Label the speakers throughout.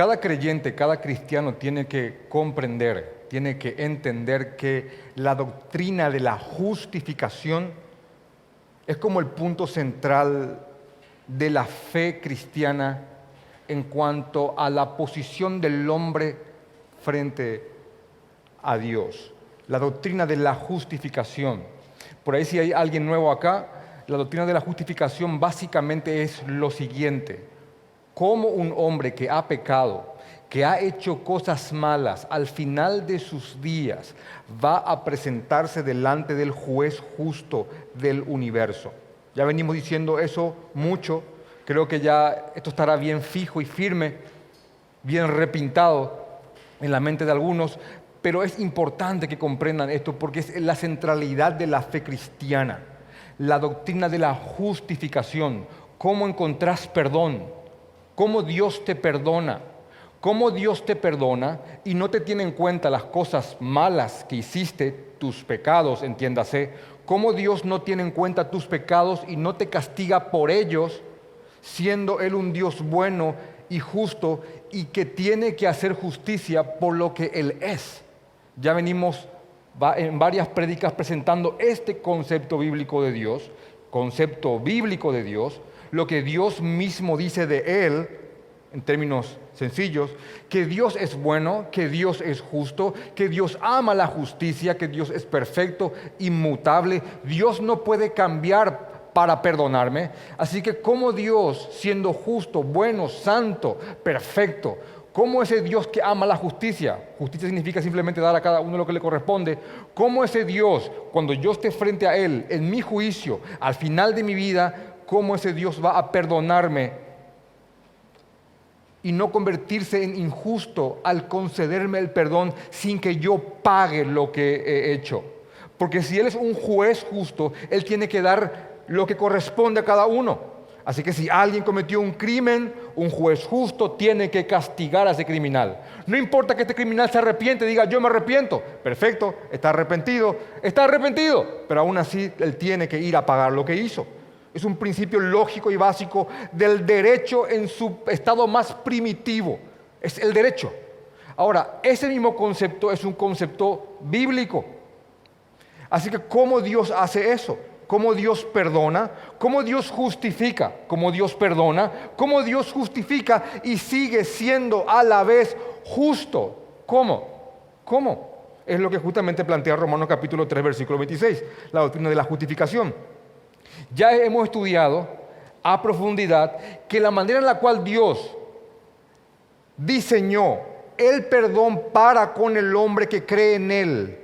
Speaker 1: Cada creyente, cada cristiano tiene que comprender, tiene que entender que la doctrina de la justificación es como el punto central de la fe cristiana en cuanto a la posición del hombre frente a Dios. La doctrina de la justificación. Por ahí si hay alguien nuevo acá, la doctrina de la justificación básicamente es lo siguiente: cómo un hombre que ha pecado, que ha hecho cosas malas, al final de sus días va a presentarse delante del juez justo del universo. Ya venimos diciendo eso mucho, creo que ya esto estará bien fijo y firme, bien repintado en la mente de algunos, pero es importante que comprendan esto porque es la centralidad de la fe cristiana, la doctrina de la justificación, cómo encontrás perdón, cómo Dios te perdona. Cómo Dios te perdona y no te tiene en cuenta las cosas malas que hiciste, tus pecados, entiéndase. Cómo Dios no tiene en cuenta tus pecados y no te castiga por ellos, siendo Él un Dios bueno y justo y que tiene que hacer justicia por lo que Él es. Ya venimos en varias prédicas presentando este concepto bíblico de Dios, lo que Dios mismo dice de Él, en términos sencillos, que Dios es bueno, que Dios es justo, que Dios ama la justicia, que Dios es perfecto, inmutable. Dios no puede cambiar para perdonarme. Así que como Dios, siendo justo, bueno, santo, perfecto, como ese Dios que ama la justicia, justicia significa simplemente dar a cada uno lo que le corresponde, como ese Dios, cuando yo esté frente a Él, en mi juicio, al final de mi vida, cómo ese Dios va a perdonarme y no convertirse en injusto al concederme el perdón sin que yo pague lo que he hecho. Porque si Él es un juez justo, Él tiene que dar lo que corresponde a cada uno. Así que si alguien cometió un crimen, un juez justo tiene que castigar a ese criminal. No importa que este criminal se arrepiente y diga, yo me arrepiento. Perfecto, está arrepentido, pero aún así Él tiene que ir a pagar lo que hizo. Es un principio lógico y básico del derecho en su estado más primitivo. Es el derecho. Ahora, ese mismo concepto es un concepto bíblico. Así que, ¿cómo Dios hace eso? ¿Cómo Dios perdona? ¿Cómo Dios justifica? ¿Cómo Dios perdona? ¿Cómo Dios justifica y sigue siendo a la vez justo? ¿Cómo? Es lo que justamente plantea Romanos capítulo 3, versículo 26, la doctrina de la justificación. Ya hemos estudiado a profundidad que la manera en la cual Dios diseñó el perdón para con el hombre que cree en Él,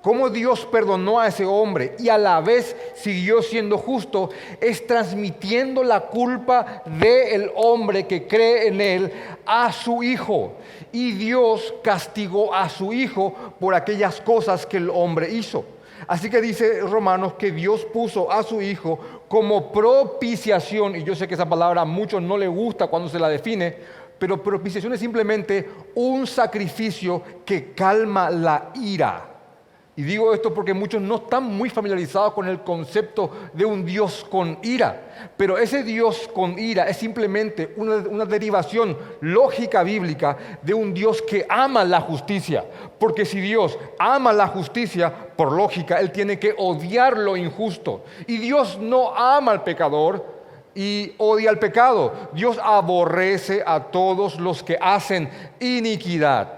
Speaker 1: cómo Dios perdonó a ese hombre y a la vez siguió siendo justo, es transmitiendo la culpa del hombre que cree en Él a su hijo. Y Dios castigó a su hijo por aquellas cosas que el hombre hizo. Así que dice Romanos que Dios puso a su Hijo como propiciación, y yo sé que esa palabra a muchos no les gusta cuando se la define, pero propiciación es simplemente un sacrificio que calma la ira. Y digo esto porque muchos no están muy familiarizados con el concepto de un Dios con ira. Pero ese Dios con ira es simplemente una derivación lógica bíblica de un Dios que ama la justicia. Porque si Dios ama la justicia, por lógica, Él tiene que odiar lo injusto. Y Dios no ama al pecador y odia al pecado. Dios aborrece a todos los que hacen iniquidad.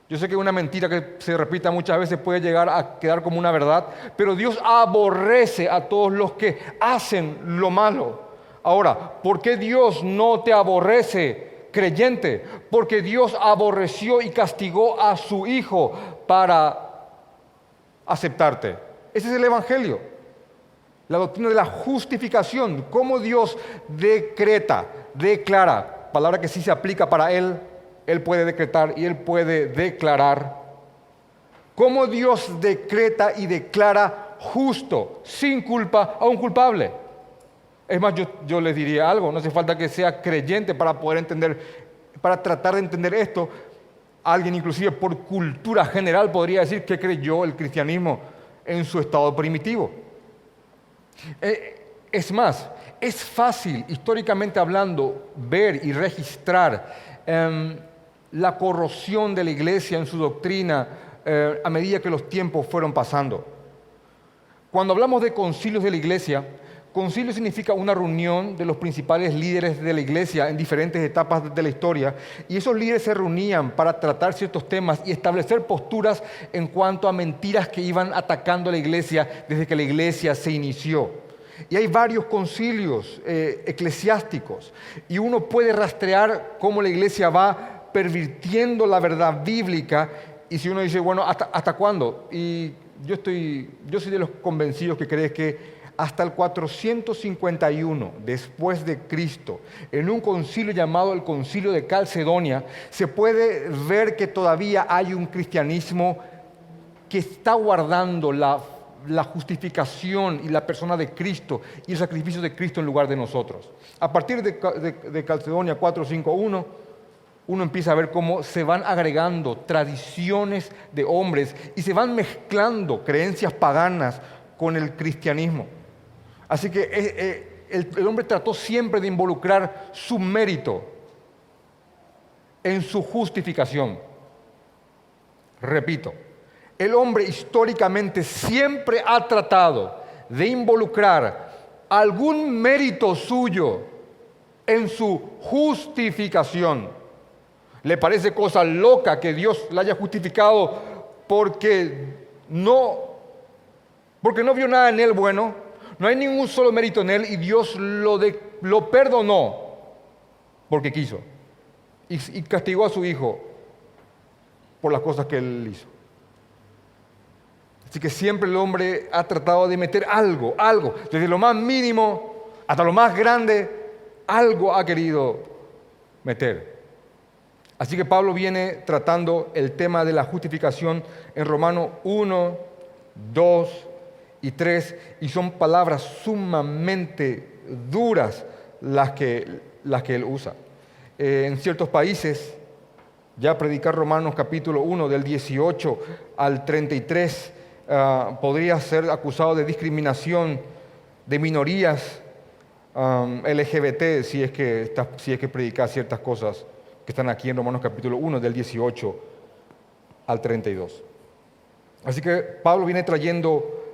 Speaker 1: Yo sé que una mentira que se repita muchas veces puede llegar a quedar como una verdad, pero Dios aborrece a todos los que hacen lo malo. Ahora, ¿por qué Dios no te aborrece, creyente? Porque Dios aborreció y castigó a su Hijo para aceptarte. Ese es el Evangelio. La doctrina de la justificación, cómo Dios declara, palabra que sí se aplica para Él. Él puede decretar y Él puede declarar. Cómo Dios decreta y declara justo, sin culpa, a un culpable. Es más, yo les diría algo, no hace falta que sea creyente para poder entender, para tratar de entender esto. Alguien inclusive por cultura general podría decir que creyó el cristianismo en su estado primitivo. Es más, es fácil, históricamente hablando, ver y registrar la corrosión de la iglesia en su doctrina a medida que los tiempos fueron pasando. Cuando hablamos de concilios de la iglesia, concilio significa una reunión de los principales líderes de la iglesia en diferentes etapas de la historia, y esos líderes se reunían para tratar ciertos temas y establecer posturas en cuanto a mentiras que iban atacando a la iglesia desde que la iglesia se inició. Y hay varios concilios eclesiásticos, y uno puede rastrear cómo la iglesia va pervirtiendo la verdad bíblica. Y si uno dice, bueno, ¿hasta cuándo? Y yo soy de los convencidos que cree que hasta el 451 después de Cristo, en un concilio llamado el Concilio de Calcedonia, se puede ver que todavía hay un cristianismo que está guardando la justificación y la persona de Cristo y el sacrificio de Cristo en lugar de nosotros. A partir de Calcedonia 451, uno empieza a ver cómo se van agregando tradiciones de hombres y se van mezclando creencias paganas con el cristianismo. Así que el hombre trató siempre de involucrar su mérito en su justificación. Repito, el hombre históricamente siempre ha tratado de involucrar algún mérito suyo en su justificación. Le parece cosa loca que Dios la haya justificado porque no vio nada en él bueno, no hay ningún solo mérito en él, y Dios lo perdonó porque quiso y castigó a su hijo por las cosas que él hizo. Así que siempre el hombre ha tratado de meter algo, desde lo más mínimo hasta lo más grande, algo ha querido meter. Así que Pablo viene tratando el tema de la justificación en Romanos 1, 2 y 3, y son palabras sumamente duras las que él usa. En ciertos países, ya predicar Romanos capítulo 1 del 18 al 33 podría ser acusado de discriminación de minorías LGBT si es que predicar ciertas cosas que están aquí en Romanos capítulo 1 del 18 al 32. Así que Pablo viene trayendo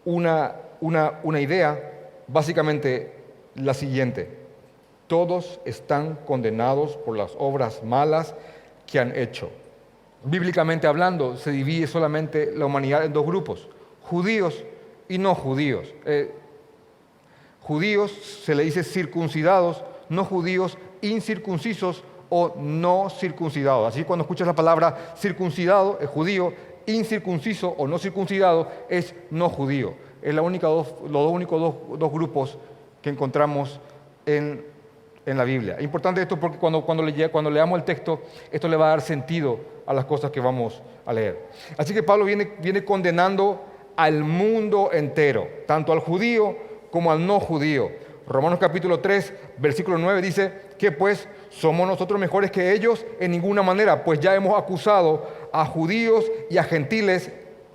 Speaker 1: una idea, básicamente la siguiente: todos están condenados por las obras malas que han hecho. Bíblicamente hablando, se divide solamente la humanidad en dos grupos: judíos y no judíos. Judíos se le dice circuncidados, no judíos incircuncisos o no circuncidados. Así que cuando escuchas la palabra circuncidado es judío, incircunciso o no circuncidado es no judío. Es los únicos dos grupos que encontramos en la Biblia. Es importante esto porque cuando leamos el texto, esto le va a dar sentido a las cosas que vamos a leer. Así que Pablo viene condenando al mundo entero, tanto al judío como al no judío. Romanos capítulo 3, versículo 9 dice que pues somos nosotros mejores que ellos en ninguna manera, pues ya hemos acusado a judíos y a gentiles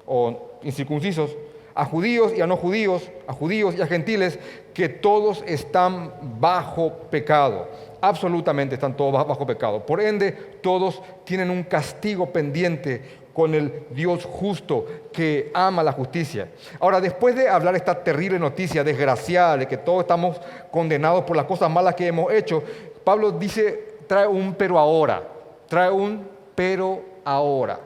Speaker 1: o incircuncisos, a judíos y a no judíos, a judíos y a gentiles, que todos están bajo pecado. Absolutamente están todos bajo pecado. Por ende, todos tienen un castigo pendiente con el Dios justo que ama la justicia. Ahora, después de hablar esta terrible noticia desgraciada de que todos estamos condenados por las cosas malas que hemos hecho, Pablo trae un pero ahora.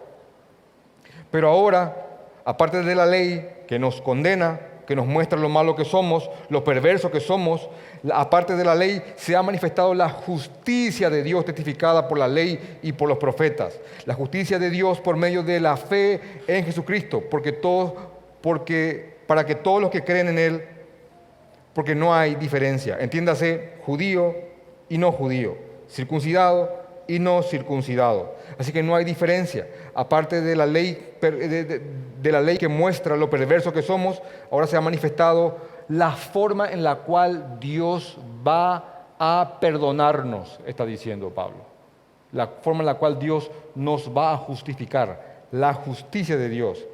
Speaker 1: Pero ahora, aparte de la ley que nos condena, que nos muestra lo malo que somos, lo perverso que somos, aparte de la ley se ha manifestado la justicia de Dios testificada por la ley y por los profetas. La justicia de Dios por medio de la fe en Jesucristo, para que todos los que creen en Él, porque no hay diferencia. Entiéndase, judío y no judío, circuncidado y no circuncidado. Así que no hay diferencia. Aparte de la ley, de la ley que muestra lo perverso que somos, ahora se ha manifestado la forma en la cual Dios va a perdonarnos, está diciendo Pablo. La forma en la cual Dios nos va a justificar, la justicia de Dios.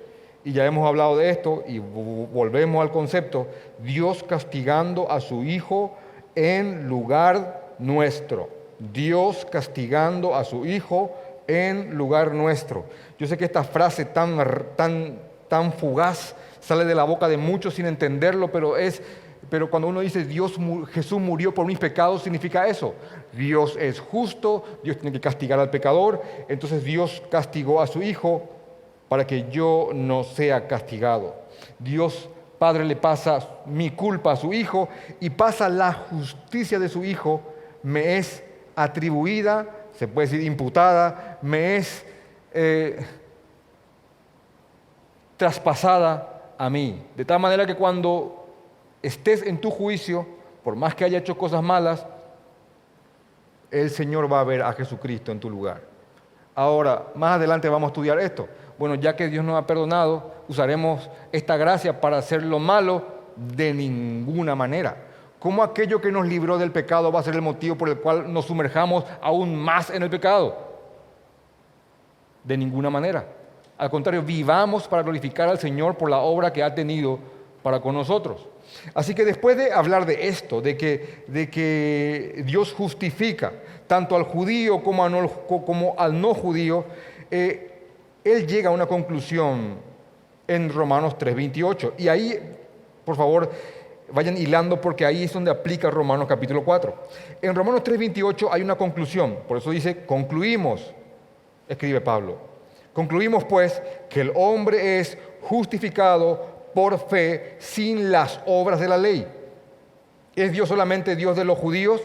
Speaker 1: Y ya hemos hablado de esto y volvemos al concepto: Dios castigando a su Hijo en lugar nuestro. Dios castigando a su Hijo en lugar nuestro. Yo sé que esta frase tan fugaz sale de la boca de muchos sin entenderlo, pero cuando uno dice Jesús murió por mis pecados, significa eso. Dios es justo, Dios tiene que castigar al pecador, entonces Dios castigó a su Hijo para que yo no sea castigado. Dios Padre le pasa mi culpa a su Hijo y pasa la justicia de su Hijo, me es atribuida, se puede decir imputada, me es traspasada a mí. De tal manera que cuando estés en tu juicio, por más que haya hecho cosas malas, el Señor va a ver a Jesucristo en tu lugar. Ahora, más adelante vamos a estudiar esto. Bueno, ya que Dios nos ha perdonado, usaremos esta gracia para hacer lo malo de ninguna manera. ¿Cómo aquello que nos libró del pecado va a ser el motivo por el cual nos sumerjamos aún más en el pecado? De ninguna manera. Al contrario, vivamos para glorificar al Señor por la obra que ha tenido para con nosotros. Así que después de hablar de esto, de que Dios justifica tanto al judío como al no judío, Él llega a una conclusión en Romanos 3:28. Y ahí, por favor, vayan hilando porque ahí es donde aplica Romanos capítulo 4. En Romanos 3:28 hay una conclusión, por eso dice, concluimos, escribe Pablo. Concluimos pues que el hombre es justificado por fe sin las obras de la ley. ¿Es Dios solamente Dios de los judíos?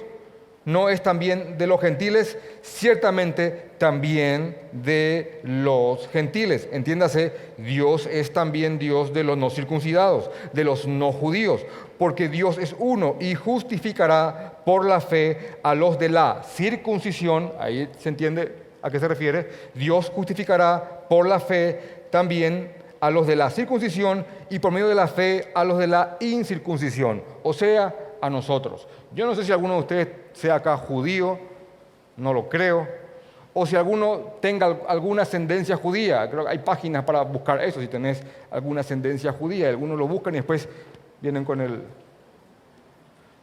Speaker 1: ¿No es también de los gentiles? Ciertamente también de los gentiles. Entiéndase, Dios es también Dios de los no circuncidados, de los no judíos, porque Dios es uno y justificará por la fe a los de la circuncisión. Ahí se entiende a qué se refiere. Dios justificará por la fe también a los de la circuncisión y por medio de la fe a los de la incircuncisión, o sea, a nosotros. Yo no sé si alguno de ustedes sea acá judío, no lo creo, o si alguno tenga alguna ascendencia judía. Creo que hay páginas para buscar eso, si tenés alguna ascendencia judía. Algunos lo buscan y después vienen con el...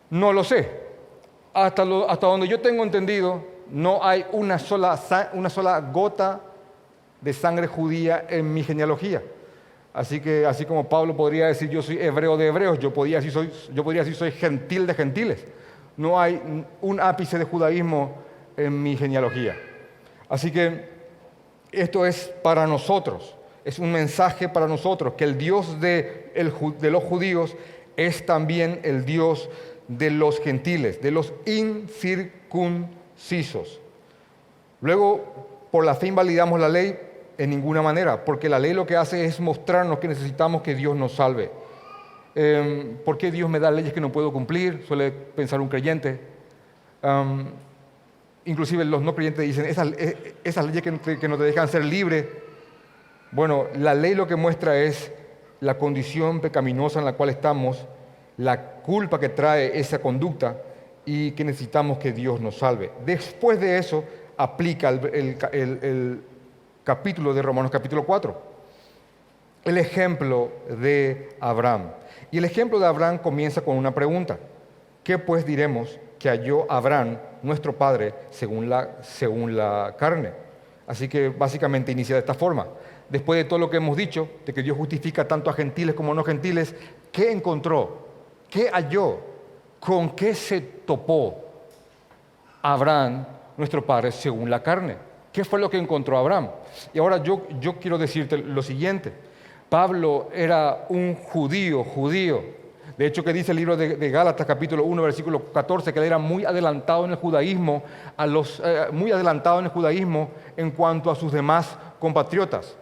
Speaker 1: No lo sé. Hasta donde yo tengo entendido, no hay una sola gota de sangre judía en mi genealogía. Así que, así como Pablo podría decir yo soy hebreo de hebreos, yo podría decir soy gentil de gentiles. No hay un ápice de judaísmo en mi genealogía. Así que esto es para nosotros, es un mensaje para nosotros, que el Dios de los judíos es también el Dios de los gentiles, de los incircuncisos. Luego, por la fe invalidamos la ley. En ninguna manera, porque la ley lo que hace es mostrarnos que necesitamos que Dios nos salve. ¿Por qué Dios me da leyes que no puedo cumplir? Suele pensar un creyente. Inclusive los no creyentes dicen, esas leyes que no te dejan ser libre. Bueno, la ley lo que muestra es la condición pecaminosa en la cual estamos, la culpa que trae esa conducta y que necesitamos que Dios nos salve. Después de eso, aplica el capítulo de Romanos capítulo 4, el ejemplo de Abraham. Y el ejemplo de Abraham comienza con una pregunta. ¿Qué pues diremos que halló Abraham, nuestro padre, según la carne? Así que básicamente inicia de esta forma. Después de todo lo que hemos dicho, de que Dios justifica tanto a gentiles como a no gentiles, ¿qué encontró? ¿Qué halló? ¿Con qué se topó Abraham, nuestro padre, según la carne? ¿Qué fue lo que encontró Abraham? Y ahora yo quiero decirte lo siguiente. Pablo era un judío. De hecho, que dice el libro de Gálatas, capítulo 1, versículo 14, que él era muy adelantado en el judaísmo, en cuanto a sus demás compatriotas.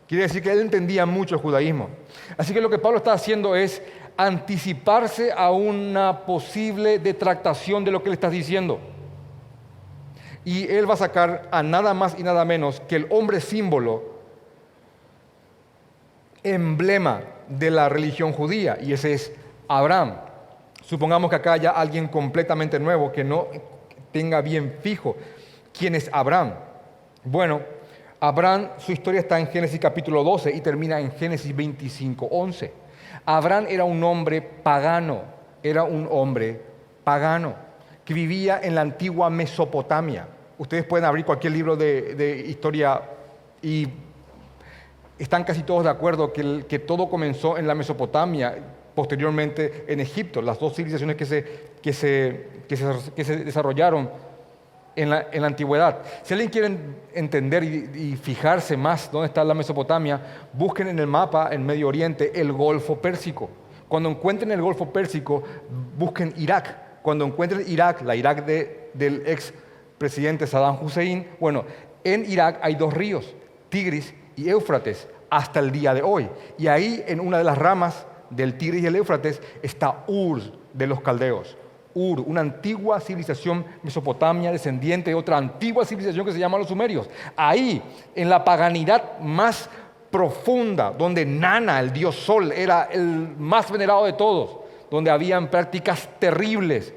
Speaker 1: Quiere decir que él entendía mucho el judaísmo. Así que lo que Pablo está haciendo es anticiparse a una posible detractación de lo que le estás diciendo. Y él va a sacar a nada más y nada menos que el hombre símbolo, emblema de la religión judía, y ese es Abraham. Supongamos que acá haya alguien completamente nuevo que no tenga bien fijo quién es Abraham. Bueno, Abraham, su historia está en Génesis capítulo 12 y termina en Génesis 25:11. Abraham era un hombre pagano, que vivía en la antigua Mesopotamia. Ustedes pueden abrir cualquier libro de historia y están casi todos de acuerdo que todo comenzó en la Mesopotamia, posteriormente en Egipto, las dos civilizaciones que se desarrollaron en la antigüedad. Si alguien quiere entender y fijarse más dónde está la Mesopotamia, busquen en el mapa, en Medio Oriente, el Golfo Pérsico. Cuando encuentren el Golfo Pérsico, busquen Irak. Cuando encuentren Irak, la Irak del ex presidente Saddam Hussein, bueno, en Irak hay dos ríos, Tigris y Éufrates, hasta el día de hoy. Y ahí, en una de las ramas del Tigris y el Éufrates, está Ur de los caldeos. Ur, una antigua civilización mesopotamia descendiente de otra antigua civilización que se llama los sumerios. Ahí, en la paganidad más profunda, donde Nana, el dios Sol, era el más venerado de todos, donde habían prácticas terribles,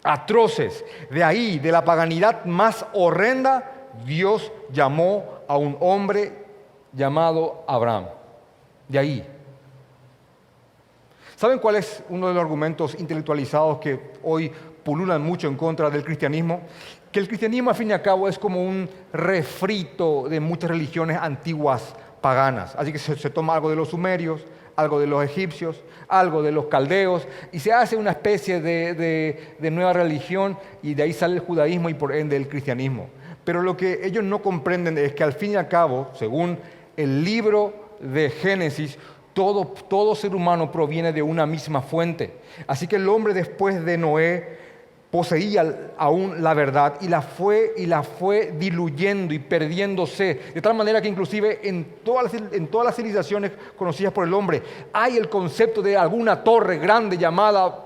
Speaker 1: atroces. De ahí, de la paganidad más horrenda, Dios llamó a un hombre llamado Abraham. De ahí. ¿Saben cuál es uno de los argumentos intelectualizados que hoy pululan mucho en contra del cristianismo? Que el cristianismo, al fin y al cabo, es como un refrito de muchas religiones antiguas paganas. Así que se toma algo de los sumerios, algo de los egipcios, algo de los caldeos, y se hace una especie de nueva religión, y de ahí sale el judaísmo y por ende el cristianismo. Pero lo que ellos no comprenden es que al fin y al cabo, según el libro de Génesis, todo ser humano proviene de una misma fuente. Así que el hombre después de Noé poseía aún la verdad y la fue diluyendo y perdiéndose, de tal manera que inclusive en todas las civilizaciones conocidas por el hombre hay el concepto de alguna torre grande llamada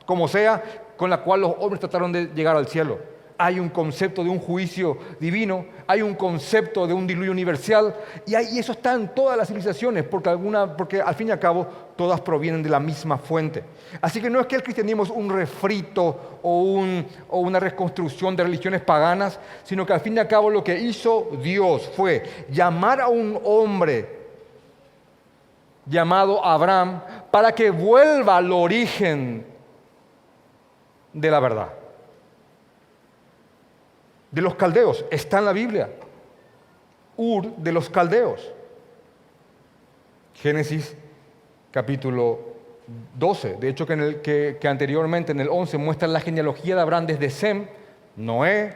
Speaker 1: como sea, con la cual los hombres trataron de llegar al cielo. Hay un concepto de un juicio divino, hay un concepto de un diluvio universal, y eso está en todas las civilizaciones, porque al fin y al cabo todas provienen de la misma fuente. Así que no es que el cristianismo es un refrito o una reconstrucción de religiones paganas, sino que al fin y al cabo lo que hizo Dios fue llamar a un hombre llamado Abraham para que vuelva al origen de la verdad. De los caldeos, está en la Biblia. Ur de los caldeos. Génesis capítulo 12. De hecho, que anteriormente en el 11 muestra la genealogía de Abraham desde Sem. Noé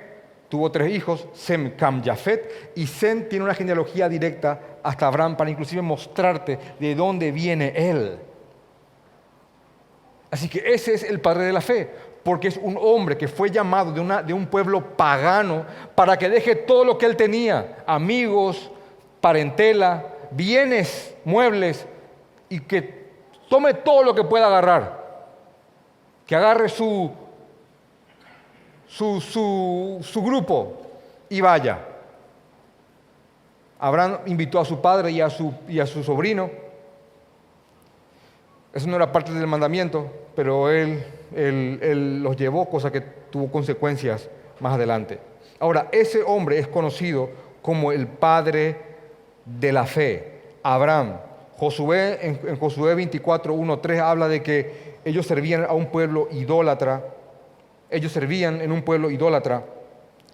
Speaker 1: tuvo 3 hijos, Sem, Cam, Jafet, y Sem tiene una genealogía directa hasta Abraham para inclusive mostrarte de dónde viene él. Así que ese es el padre de la fe, porque es un hombre que fue llamado de un pueblo pagano para que deje todo lo que él tenía, amigos, parentela, bienes, muebles, y que tome todo lo que pueda agarrar, que agarre su grupo y vaya. Abraham invitó a su padre y a su sobrino. Eso no era parte del mandamiento, pero él los llevó, cosa que tuvo consecuencias más adelante. Ahora, ese hombre es conocido como el padre de la fe, Abraham. Josué, en Josué 24, 1, 3 habla de que ellos servían a un pueblo idólatra. Ellos servían en un pueblo idólatra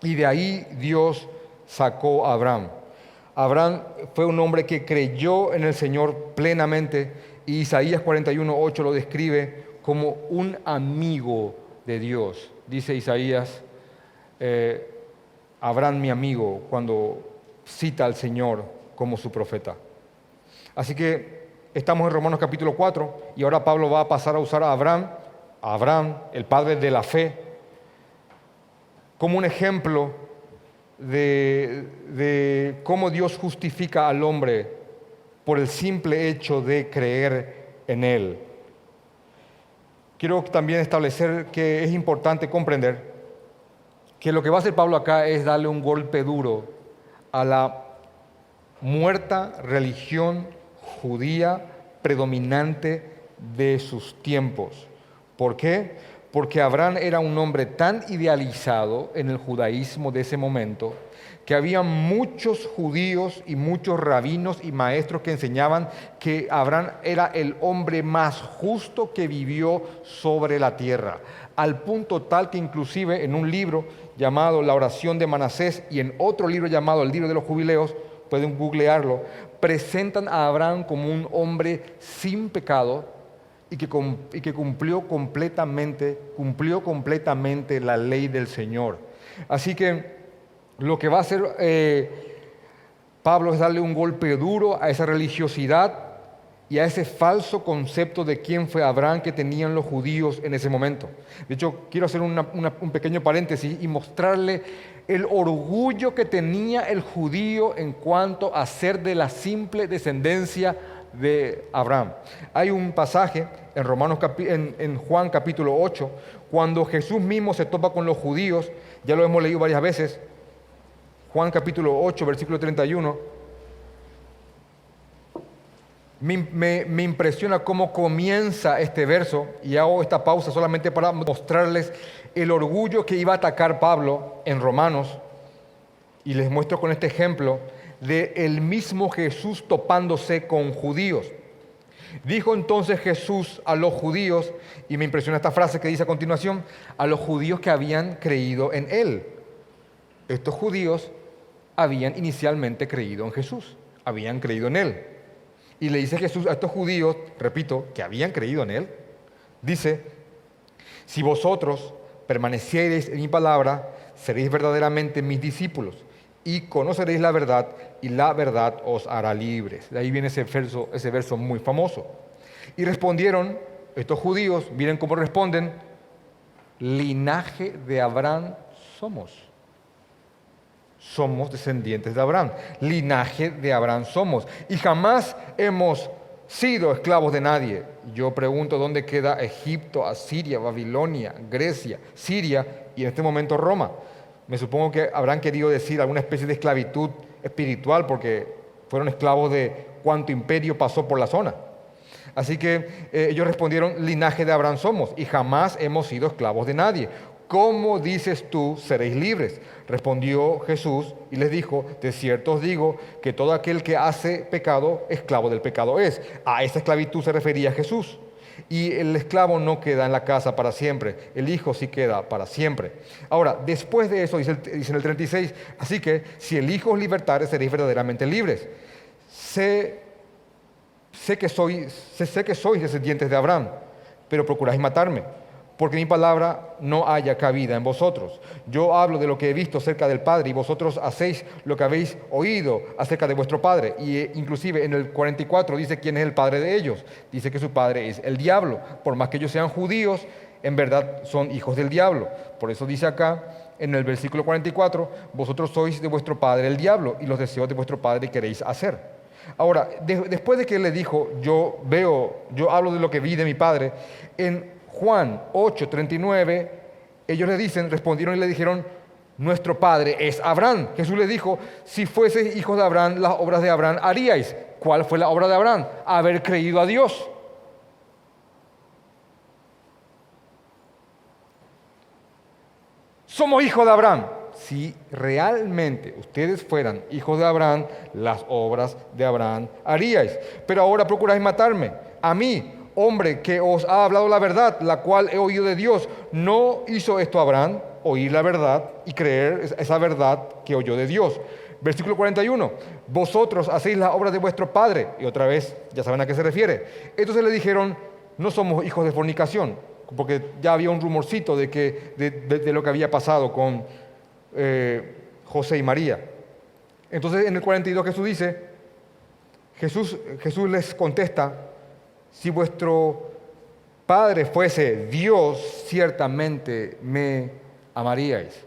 Speaker 1: y de ahí Dios sacó a Abraham. Abraham fue un hombre que creyó en el Señor plenamente, y Isaías 41, 8 lo describe como un amigo de Dios. Dice Isaías, Abraham mi amigo, cuando cita al Señor como su profeta. Así que estamos en Romanos capítulo 4 y ahora Pablo va a pasar a usar a Abraham, el padre de la fe, como un ejemplo de cómo Dios justifica al hombre por el simple hecho de creer en Él. Quiero también establecer que es importante comprender que lo que va a hacer Pablo acá es darle un golpe duro a la muerta religión judía predominante de sus tiempos. ¿Por qué? Porque Abraham era un hombre tan idealizado en el judaísmo de ese momento que había muchos judíos y muchos rabinos y maestros que enseñaban que Abraham era el hombre más justo que vivió sobre la tierra, al punto tal que inclusive en un libro llamado La oración de Manasés y en otro libro llamado El libro de los jubileos, pueden googlearlo, presentan a Abraham como un hombre sin pecado y que cumplió completamente la ley del Señor. Así que lo que va a hacer Pablo es darle un golpe duro a esa religiosidad y a ese falso concepto de quién fue Abraham que tenían los judíos en ese momento. De hecho, quiero hacer un pequeño paréntesis y mostrarle el orgullo que tenía el judío en cuanto a ser de la simple descendencia de Abraham. Hay un pasaje en Juan capítulo 8, cuando Jesús mismo se topa con los judíos, ya lo hemos leído varias veces, Juan capítulo 8, versículo 31, me impresiona cómo comienza este verso, y hago esta pausa solamente para mostrarles el orgullo que iba a atacar Pablo en Romanos, y les muestro con este ejemplo de el mismo Jesús topándose con judíos. Dijo entonces Jesús a los judíos, y me impresiona esta frase que dice a continuación, a los judíos que habían creído en Él. Estos judíos habían inicialmente creído en Jesús, habían creído en Él. Y le dice Jesús a estos judíos, repito, que habían creído en Él, dice, si vosotros permaneciereis en mi palabra, seréis verdaderamente mis discípulos y conoceréis la verdad y la verdad os hará libres. De ahí viene ese verso muy famoso. Y respondieron estos judíos, miren cómo responden, linaje de Abraham somos. Somos descendientes de Abraham, linaje de Abraham somos, y jamás hemos sido esclavos de nadie. Yo pregunto, ¿dónde queda Egipto, Asiria, Babilonia, Grecia, Siria y en este momento Roma? Me supongo que habrán querido decir alguna especie de esclavitud espiritual porque fueron esclavos de cuánto imperio pasó por la zona. Así que ellos respondieron, linaje de Abraham somos y jamás hemos sido esclavos de nadie. ¿Cómo dices tú, seréis libres? Respondió Jesús y les dijo, de cierto os digo que todo aquel que hace pecado, esclavo del pecado es. A esa esclavitud se refería Jesús. Y el esclavo no queda en la casa para siempre, el hijo sí queda para siempre. Ahora, después de eso, dice en el 36, así que si el hijo os libertare, seréis verdaderamente libres. Sé que sois descendientes de Abraham, pero procuráis matarme, porque mi palabra no haya cabida en vosotros. Yo hablo de lo que he visto cerca del Padre y vosotros hacéis lo que habéis oído acerca de vuestro padre. Y inclusive en el 44 dice quién es el padre de ellos. Dice que su padre es el diablo. Por más que ellos sean judíos, en verdad son hijos del diablo. Por eso dice acá en el versículo 44, vosotros sois de vuestro padre el diablo y los deseos de vuestro padre queréis hacer. Ahora, después de que él le dijo, yo hablo de lo que vi de mi padre, en Juan 8:39, ellos respondieron y le dijeron, nuestro padre es Abraham. Jesús les dijo, si fueseis hijos de Abraham, las obras de Abraham haríais. ¿Cuál fue la obra de Abraham? Haber creído a Dios. Somos hijos de Abraham. Si realmente ustedes fueran hijos de Abraham, las obras de Abraham haríais. Pero ahora procuráis matarme, a mí, hombre que os ha hablado la verdad, la cual he oído de Dios. ¿No hizo esto Abraham? Oír la verdad y creer esa verdad que oyó de Dios. Versículo 41. Vosotros hacéis las obras de vuestro padre. Y otra vez, ya saben a qué se refiere. Entonces le dijeron, no somos hijos de fornicación, porque ya había un rumorcito de lo que había pasado con José y María. Entonces en el 42 Jesús les contesta, si vuestro Padre fuese Dios, ciertamente me amaríais.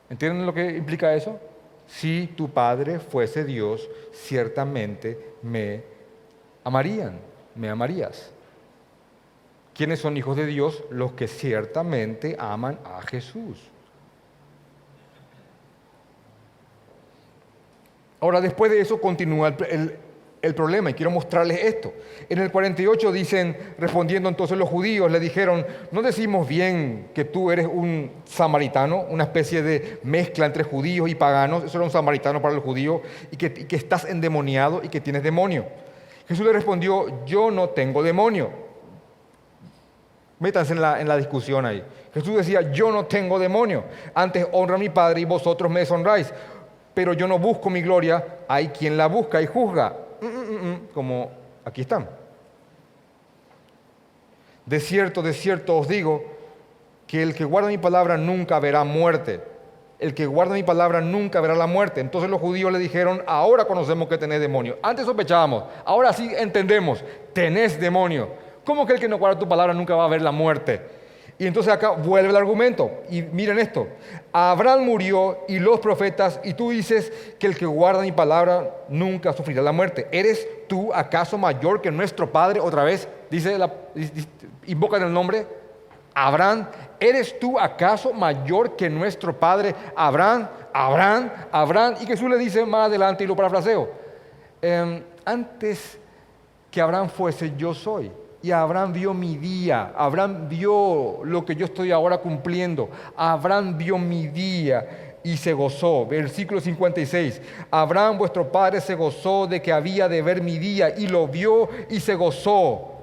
Speaker 1: ¿Entienden lo que implica eso? Si tu Padre fuese Dios, ciertamente me amarías. ¿Quiénes son hijos de Dios? Los que ciertamente aman a Jesús. Ahora, después de eso continúa el problema y quiero mostrarles esto. En el 48 dicen, respondiendo entonces los judíos, le dijeron, ¿no decimos bien que tú eres un samaritano, una especie de mezcla entre judíos y paganos? Eso era un samaritano para los judíos y que estás endemoniado y que tienes demonio. Jesús le respondió, yo no tengo demonio. Métanse en la discusión ahí. Jesús decía, yo no tengo demonio. Antes honra a mi Padre y vosotros me deshonráis. Pero yo no busco mi gloria, hay quien la busca y juzga. Como aquí están. De cierto os digo, que el que guarda mi palabra nunca verá muerte. El que guarda mi palabra nunca verá la muerte. Entonces los judíos le dijeron, ahora conocemos que tenés demonio. Antes sospechábamos, ahora sí entendemos, tenés demonio. ¿Cómo que el que no guarda tu palabra nunca va a ver la muerte? Y entonces acá vuelve el argumento. Y miren esto. Abraham murió y los profetas, y tú dices que el que guarda mi palabra nunca sufrirá la muerte. ¿Eres tú acaso mayor que nuestro padre? Otra vez, invocan el nombre Abraham. ¿Eres tú acaso mayor que nuestro padre Abraham? Abraham. Y Jesús le dice más adelante, y lo parafraseo, antes que Abraham fuese, yo soy. Y Abraham vio mi día, Abraham vio lo que yo estoy ahora cumpliendo, Abraham vio mi día y se gozó. Versículo 56, Abraham vuestro padre se gozó de que había de ver mi día y lo vio y se gozó.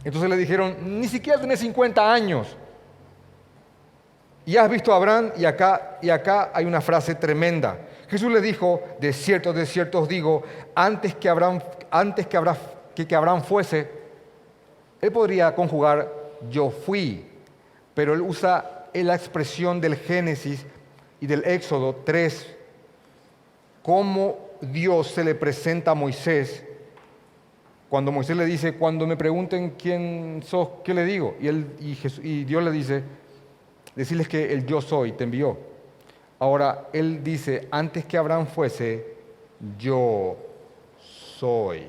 Speaker 1: Entonces le dijeron, ni siquiera tenés 50 años. Y has visto a Abraham, y acá hay una frase tremenda. Jesús le dijo, de cierto os digo, antes que Abraham fuese, él podría conjugar yo fui, pero él usa la expresión del Génesis y del Éxodo 3, cómo Dios se le presenta a Moisés, cuando Moisés le dice, cuando me pregunten quién sos, ¿qué le digo? Y Dios le dice, decirles que el yo soy te envió. Ahora, él dice, antes que Abraham fuese, yo soy.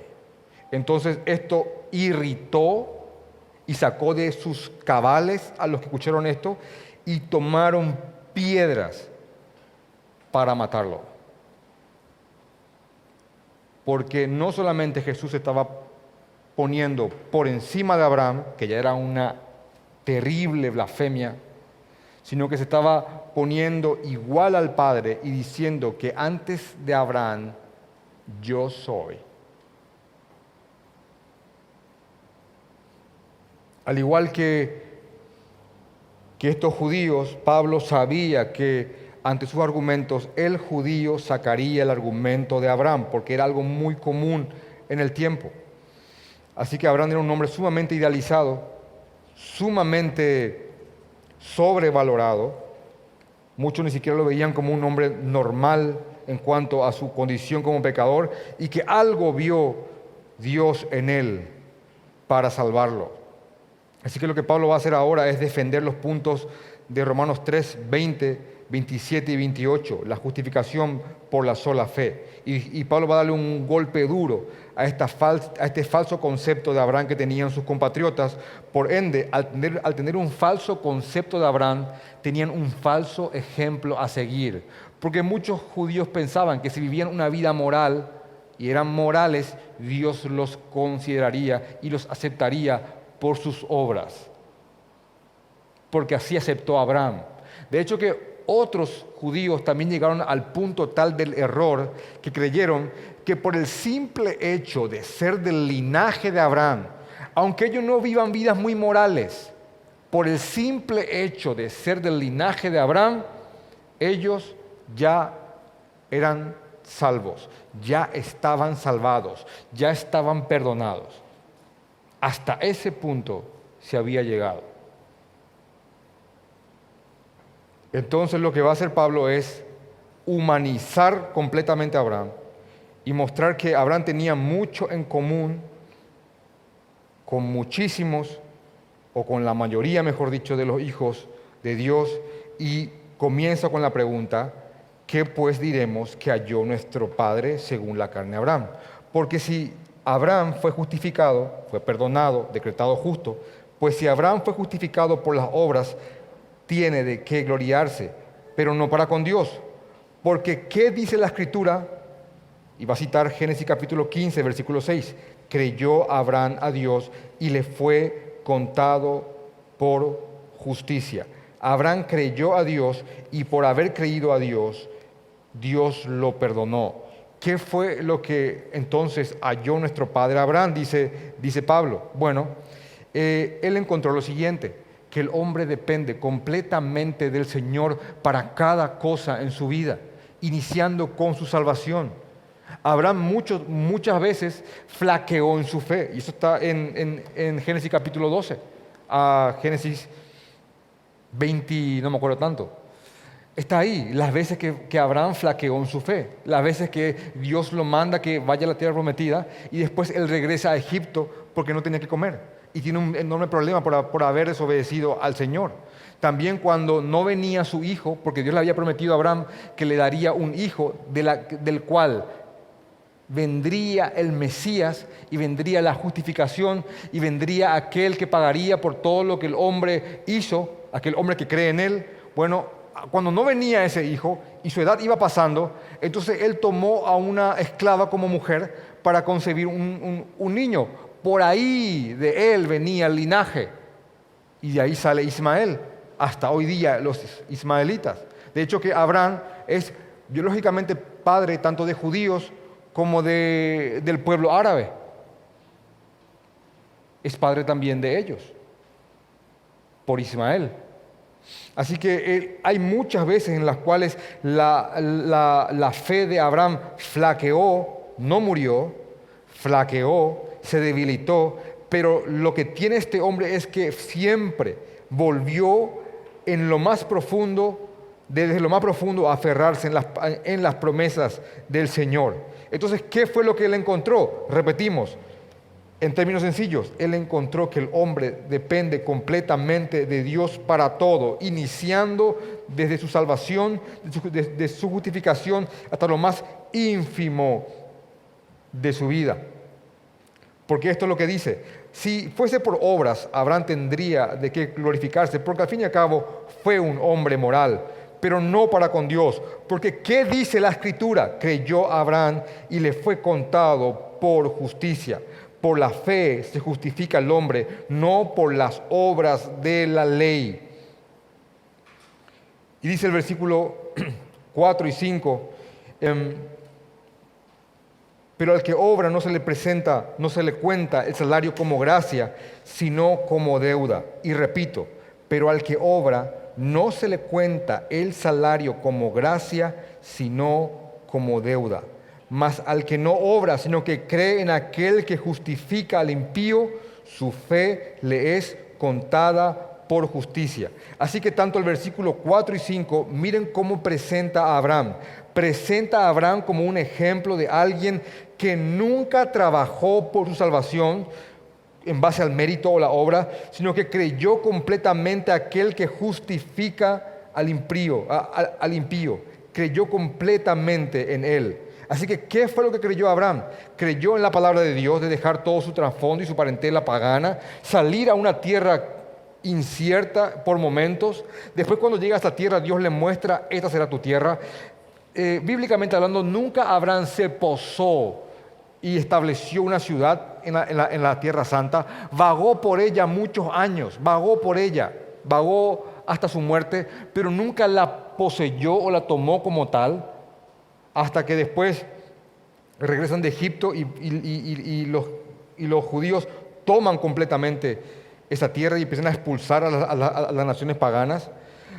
Speaker 1: Entonces esto irritó y sacó de sus cabales a los que escucharon esto y tomaron piedras para matarlo. Porque no solamente Jesús estaba poniendo por encima de Abraham, que ya era una terrible blasfemia, sino que se estaba poniendo igual al Padre y diciendo que antes de Abraham yo soy. Al igual que estos judíos, Pablo sabía que ante sus argumentos el judío sacaría el argumento de Abraham, porque era algo muy común en el tiempo. Así que Abraham era un hombre sumamente idealizado, sumamente sobrevalorado. Muchos ni siquiera lo veían como un hombre normal en cuanto a su condición como pecador y que algo vio Dios en él para salvarlo. Así que lo que Pablo va a hacer ahora es defender los puntos de Romanos 3, 20, 27 y 28, la justificación por la sola fe. Y Pablo va a darle un golpe duro a este falso concepto de Abraham que tenían sus compatriotas. Por ende, al tener un falso concepto de Abraham, tenían un falso ejemplo a seguir. Porque muchos judíos pensaban que si vivían una vida moral y eran morales, Dios los consideraría y los aceptaría por sus obras, porque así aceptó Abraham. De hecho que otros judíos también llegaron al punto tal del error que creyeron que por el simple hecho de ser del linaje de Abraham, aunque ellos no vivan vidas muy morales, por el simple hecho de ser del linaje de Abraham, ellos ya eran salvos, ya estaban salvados, ya estaban perdonados. Hasta ese punto se había llegado. Entonces lo que va a hacer Pablo es humanizar completamente a Abraham y mostrar que Abraham tenía mucho en común con muchísimos, o con la mayoría, mejor dicho, de los hijos de Dios, y comienza con la pregunta, ¿qué pues diremos que halló nuestro Padre según la carne Abraham? Porque si Abraham fue justificado, fue perdonado, decretado justo, pues si Abraham fue justificado por las obras, tiene de qué gloriarse, pero no para con Dios. Porque ¿qué dice la Escritura? Y va a citar Génesis capítulo 15, versículo 6. Creyó Abraham a Dios y le fue contado por justicia. Abraham creyó a Dios y por haber creído a Dios, Dios lo perdonó. ¿Qué fue lo que entonces halló nuestro padre Abraham? Dice Pablo. Bueno, él encontró lo siguiente, que el hombre depende completamente del Señor para cada cosa en su vida, iniciando con su salvación. Abraham muchas veces flaqueó en su fe, y eso está en Génesis capítulo 12, a Génesis 20, no me acuerdo tanto. Está ahí, las veces que Abraham flaqueó en su fe, las veces que Dios lo manda que vaya a la tierra prometida y después él regresa a Egipto porque no tenía que comer y tiene un enorme problema por haber desobedecido al Señor. También cuando no venía su hijo, porque Dios le había prometido a Abraham que le daría un hijo del cual vendría el Mesías y vendría la justificación y vendría aquel que pagaría por todo lo que el hombre hizo, aquel hombre que cree en él. Bueno, cuando no venía ese hijo y su edad iba pasando, entonces él tomó a una esclava como mujer para concebir un niño. Por ahí de él venía el linaje y de ahí sale Ismael, hasta hoy día los ismaelitas. De hecho que Abraham es biológicamente padre tanto de judíos como del pueblo árabe. Es padre también de ellos, por Ismael. Así que hay muchas veces en las cuales la fe de Abraham flaqueó, no murió, flaqueó, se debilitó, pero lo que tiene este hombre es que siempre volvió en lo más profundo, desde lo más profundo a aferrarse en las promesas del Señor. Entonces, ¿qué fue lo que él encontró? Repetimos, en términos sencillos, él encontró que el hombre depende completamente de Dios para todo, iniciando desde su salvación, de su justificación, hasta lo más ínfimo de su vida. Porque esto es lo que dice: si fuese por obras, Abraham tendría de qué glorificarse, porque al fin y al cabo fue un hombre moral, pero no para con Dios. Porque ¿qué dice la Escritura? Creyó Abraham y le fue contado por justicia. Por la fe se justifica el hombre, no por las obras de la ley. Y dice el versículo 4 y 5, pero al que obra no se le presenta, no se le cuenta el salario como gracia, sino como deuda. Y repito, pero al que obra no se le cuenta el salario como gracia, sino como deuda. Mas al que no obra, sino que cree en aquel que justifica al impío, su fe le es contada por justicia. Así que tanto el versículo 4 y 5, miren cómo presenta a Abraham. Presenta a Abraham como un ejemplo de alguien que nunca trabajó por su salvación en base al mérito o la obra, sino que creyó completamente a aquel que justifica al impío. Creyó completamente en él. Así que, ¿qué fue lo que creyó Abraham? Creyó en la palabra de Dios, de dejar todo su trasfondo y su parentela pagana, salir a una tierra incierta por momentos. Después, cuando llega a esta tierra, Dios le muestra: esta será tu tierra. Bíblicamente hablando, nunca Abraham se posó y estableció una ciudad en la Tierra Santa. Vagó por ella muchos años, vagó hasta su muerte, pero nunca la poseyó o la tomó como tal, hasta que después regresan de Egipto y los judíos toman completamente esa tierra y empiezan a expulsar a las naciones paganas.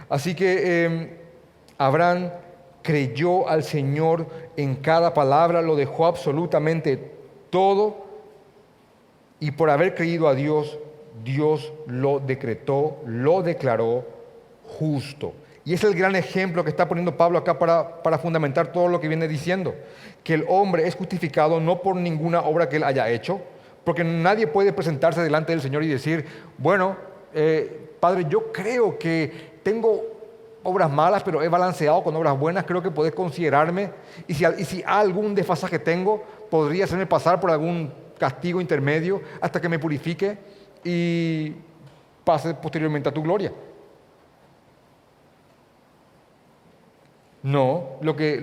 Speaker 1: Así que Abraham creyó al Señor en cada palabra, lo dejó absolutamente todo, y por haber creído a Dios, Dios lo decretó, lo declaró justo. Y es el gran ejemplo que está poniendo Pablo acá para fundamentar todo lo que viene diciendo, que el hombre es justificado no por ninguna obra que él haya hecho, porque nadie puede presentarse delante del Señor y decir: bueno, Padre, yo creo que tengo obras malas, pero he balanceado con obras buenas, creo que podés considerarme, y si algún desfasaje tengo, podría hacerme pasar por algún castigo intermedio hasta que me purifique y pase posteriormente a tu gloria. No, lo que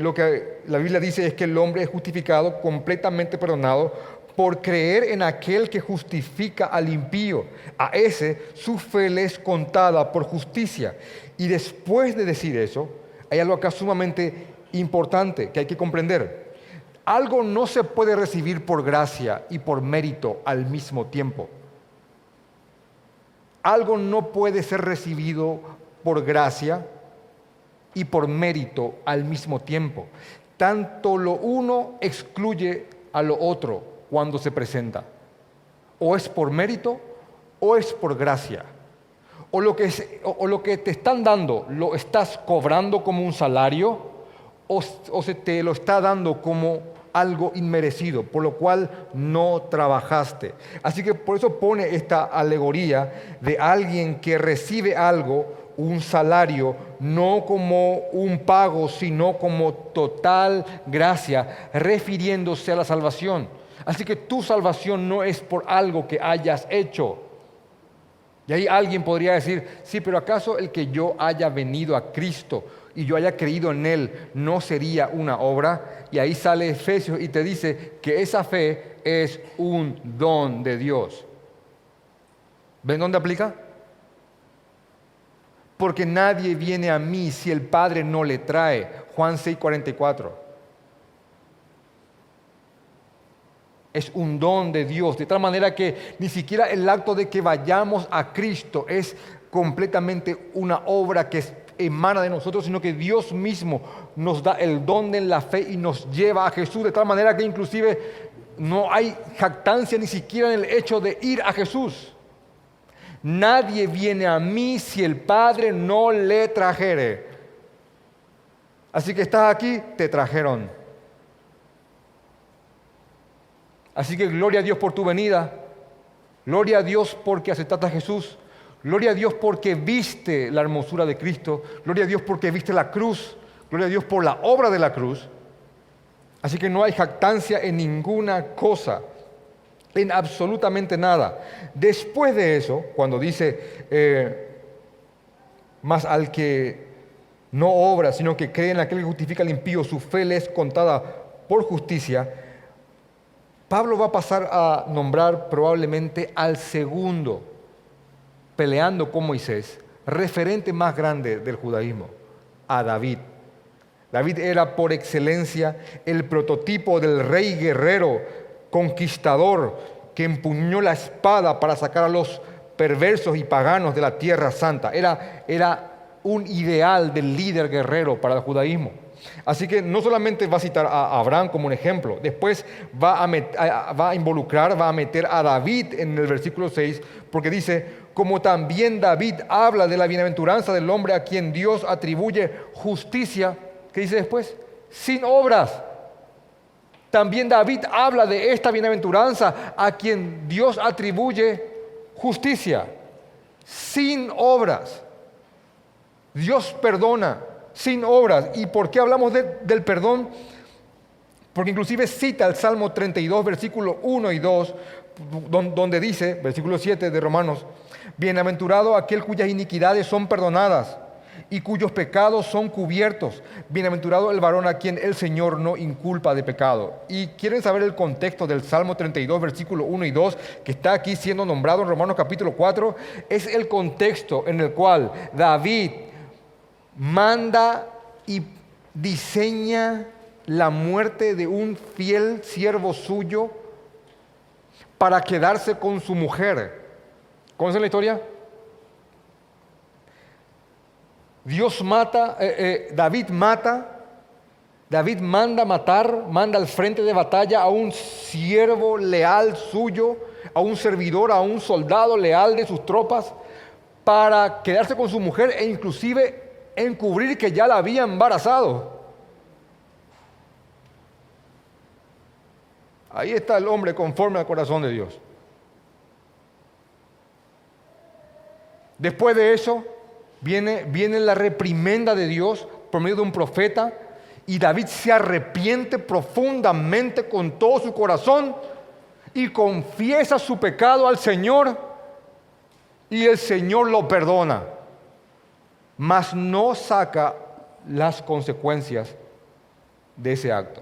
Speaker 1: la Biblia dice es que el hombre es justificado, completamente perdonado, por creer en aquel que justifica al impío. A ese su fe le es contada por justicia. Y después de decir eso, hay algo acá sumamente importante que hay que comprender. Algo no se puede recibir por gracia y por mérito al mismo tiempo. Algo no puede ser recibido por gracia y por mérito al mismo tiempo. Tanto lo uno excluye a lo otro cuando se presenta. O es por mérito o es por gracia. O lo que te están dando lo estás cobrando como un salario o se te lo está dando como algo inmerecido, por lo cual no trabajaste. Así que por eso pone esta alegoría de alguien que recibe algo, un salario, no como un pago, sino como total gracia, refiriéndose a la salvación. Así que tu salvación no es por algo que hayas hecho. Y ahí alguien podría decir, sí, pero ¿acaso el que yo haya venido a Cristo y yo haya creído en Él no sería una obra? Y ahí sale Efesios y te dice que esa fe es un don de Dios. ¿Ven dónde aplica? Porque nadie viene a mí si el Padre no le trae. Juan 6:44. Es un don de Dios, de tal manera que ni siquiera el acto de que vayamos a Cristo es completamente una obra que emana de nosotros, sino que Dios mismo nos da el don de la fe y nos lleva a Jesús, de tal manera que inclusive no hay jactancia ni siquiera en el hecho de ir a Jesús. Nadie viene a mí si el Padre no le trajere. Así que estás aquí, te trajeron. Así que gloria a Dios por tu venida, gloria a Dios porque aceptaste a Jesús, gloria a Dios porque viste la hermosura de Cristo, gloria a Dios porque viste la cruz, gloria a Dios por la obra de la cruz. Así que no hay jactancia en ninguna cosa, en absolutamente nada. Después de eso, cuando dice, más al que no obra, sino que cree en aquel que justifica al impío, su fe le es contada por justicia. Pablo va a pasar a nombrar probablemente al segundo, peleando con Moisés, referente más grande del judaísmo, a David. David era por excelencia el prototipo del rey guerrero, conquistador, que empuñó la espada para sacar a los perversos y paganos de la tierra santa. Era un ideal del líder guerrero para el judaísmo. Así que no solamente va a citar a Abraham como un ejemplo, después va a involucrar, va a meter a David en el versículo 6, porque dice, como también David habla de la bienaventuranza del hombre a quien Dios atribuye justicia, ¿qué dice después? Sin obras. También David habla de esta bienaventuranza a quien Dios atribuye justicia, sin obras. Dios perdona sin obras. ¿Y por qué hablamos del perdón? Porque inclusive cita el Salmo 32, versículos 1 y 2, donde dice, versículo 7 de Romanos, bienaventurado aquel cuyas iniquidades son perdonadas y cuyos pecados son cubiertos. Bienaventurado el varón a quien el Señor no inculpa de pecado. ¿Y quieren saber el contexto del Salmo 32, versículos 1 y 2, que está aquí siendo nombrado en Romanos capítulo 4? Es el contexto en el cual David manda y diseña la muerte de un fiel siervo suyo para quedarse con su mujer. ¿Conocen la historia? David manda matar, manda al frente de batalla a un siervo leal suyo, a un servidor, a un soldado leal de sus tropas, para quedarse con su mujer e inclusive encubrir que ya la había embarazado. Ahí está el hombre conforme al corazón de Dios. Después de eso viene la reprimenda de Dios por medio de un profeta, y David se arrepiente profundamente con todo su corazón y confiesa su pecado al Señor, y el Señor lo perdona, mas no saca las consecuencias de ese acto.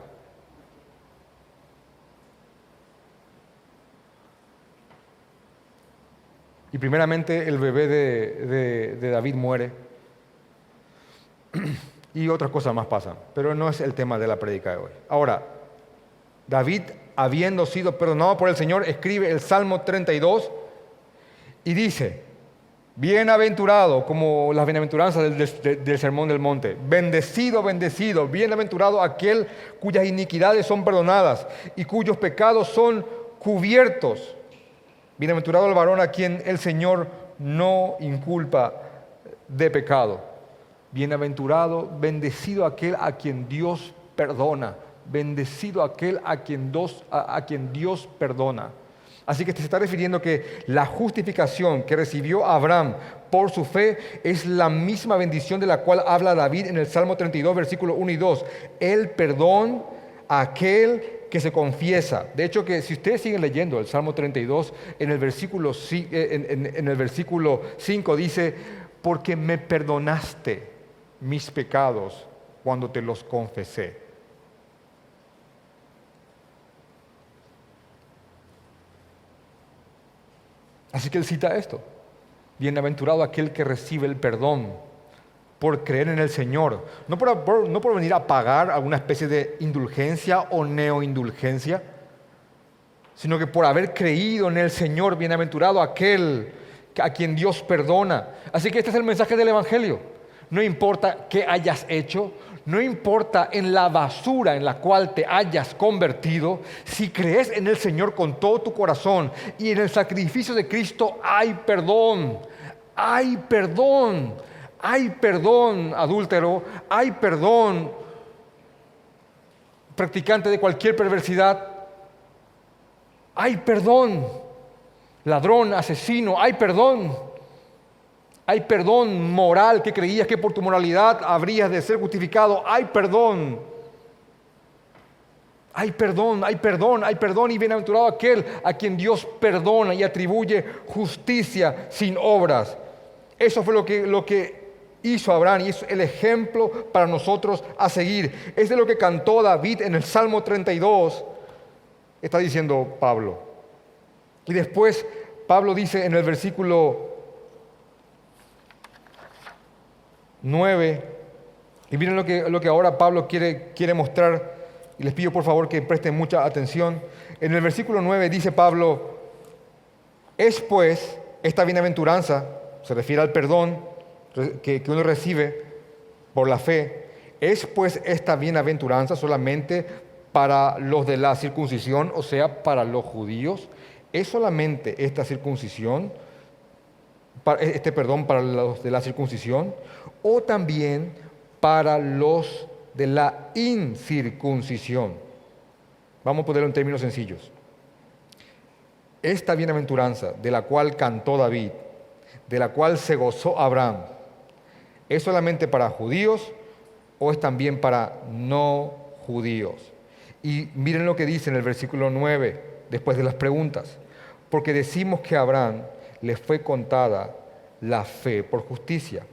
Speaker 1: Y primeramente el bebé de David muere y otras cosas más pasan, pero no es el tema de la prédica de hoy. Ahora, David, habiendo sido perdonado por el Señor, escribe el Salmo 32 y dice: bienaventurado, como las bienaventuranzas del Sermón del Monte, bendecido, bendecido, bienaventurado aquel cuyas iniquidades son perdonadas y cuyos pecados son cubiertos. Bienaventurado el varón a quien el Señor no inculpa de pecado. Bienaventurado, bendecido aquel a quien Dios perdona. Bendecido aquel a quien Dios perdona. Así que se está refiriendo que la justificación que recibió Abraham por su fe es la misma bendición de la cual habla David en el Salmo 32, versículos 1 y 2. El perdón a aquel que se confiesa. De hecho, que si ustedes siguen leyendo el Salmo 32, en el versículo 5 dice: porque me perdonaste mis pecados cuando te los confesé. Así que él cita esto: bienaventurado aquel que recibe el perdón por creer en el Señor, no por venir a pagar alguna especie de indulgencia o neoindulgencia, sino que por haber creído en el Señor. Bienaventurado aquel a quien Dios perdona. Así que este es el mensaje del Evangelio. No importa qué hayas hecho, no importa en la basura en la cual te hayas convertido, si crees en el Señor con todo tu corazón y en el sacrificio de Cristo, hay perdón. Hay perdón. Hay perdón, adúltero. Hay perdón, practicante de cualquier perversidad. Hay perdón, ladrón, asesino. Hay perdón. Hay perdón moral, que creías que por tu moralidad habrías de ser justificado. Hay perdón. Hay perdón, hay perdón, hay perdón. Y bienaventurado aquel a quien Dios perdona y atribuye justicia sin obras. Eso fue lo que hizo Abraham, y es el ejemplo para nosotros a seguir. Es de lo que cantó David en el Salmo 32, está diciendo Pablo. Y después Pablo dice en el versículo 9, y miren lo que ahora Pablo quiere mostrar, y les pido por favor que presten mucha atención. En el versículo 9 dice Pablo: es pues esta bienaventuranza, se refiere al perdón que uno recibe por la fe, es pues esta bienaventuranza solamente para los de la circuncisión, o sea, para los judíos. ¿Es solamente esta circuncisión, este perdón para los de la circuncisión, o también para los de la incircuncisión? Vamos a ponerlo en términos sencillos. Esta bienaventuranza de la cual cantó David, de la cual se gozó Abraham, ¿es solamente para judíos o es también para no judíos? Y miren lo que dice en el versículo 9, después de las preguntas: porque decimos que a Abraham le fue contada la fe por justicia.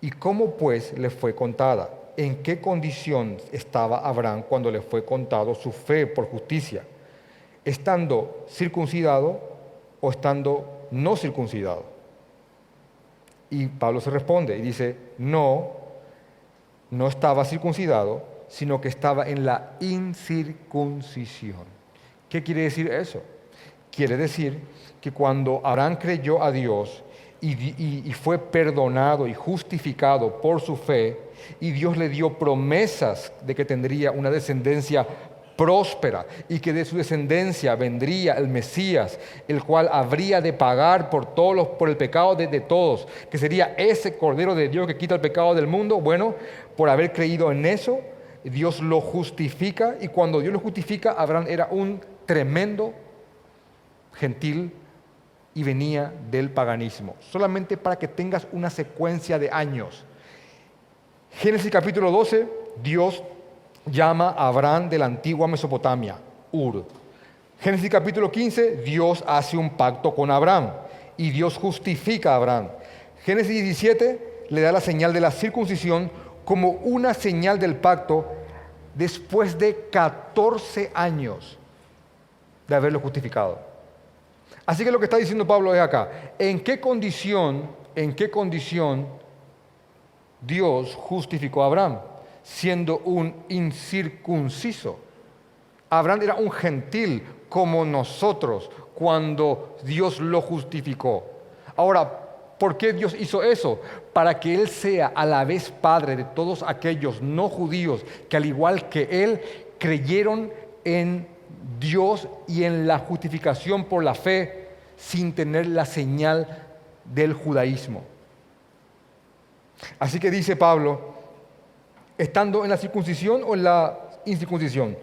Speaker 1: ¿Y cómo pues le fue contada? ¿En qué condición estaba Abraham cuando le fue contado su fe por justicia? ¿Estando circuncidado o estando no circuncidado? Y Pablo se responde y dice: no estaba circuncidado, sino que estaba en la incircuncisión. ¿Qué quiere decir eso? Quiere decir que cuando Abraham creyó a Dios y fue perdonado y justificado por su fe, y Dios le dio promesas de que tendría una descendencia próspera y que de su descendencia vendría el Mesías, el cual habría de pagar por el pecado de todos, que sería ese Cordero de Dios que quita el pecado del mundo. Bueno, por haber creído en eso, Dios lo justifica, y cuando Dios lo justifica, Abraham era un tremendo gentil y venía del paganismo. Solamente para que tengas una secuencia de años. Génesis capítulo 12, Dios llama a Abraham de la antigua Mesopotamia, Ur. Génesis capítulo 15, Dios hace un pacto con Abraham y Dios justifica a Abraham. Génesis 17 le da la señal de la circuncisión como una señal del pacto después de 14 años de haberlo justificado. Así que lo que está diciendo Pablo es acá, ¿en qué condición Dios justificó a Abraham? Siendo un incircunciso. Abraham era un gentil como nosotros cuando Dios lo justificó. Ahora, ¿por qué Dios hizo eso? Para que Él sea a la vez padre de todos aquellos no judíos que al igual que Él creyeron en Dios y en la justificación por la fe sin tener la señal del judaísmo. Así que dice Pablo, ¿estando en la circuncisión o en la incircuncisión?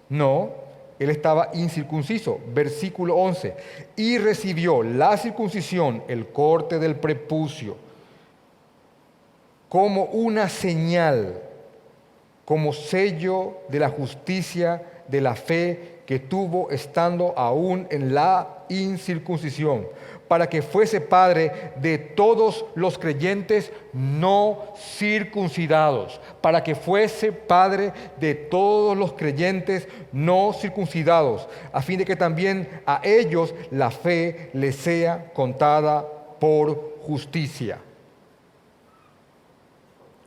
Speaker 1: No, él estaba incircunciso. Versículo 11. Y recibió la circuncisión, el corte del prepucio, como una señal, como sello de la justicia de la fe que tuvo estando aún en la incircuncisión, para que fuese padre de todos los creyentes no circuncidados, para que fuese padre de todos los creyentes no circuncidados, a fin de que también a ellos la fe les sea contada por justicia.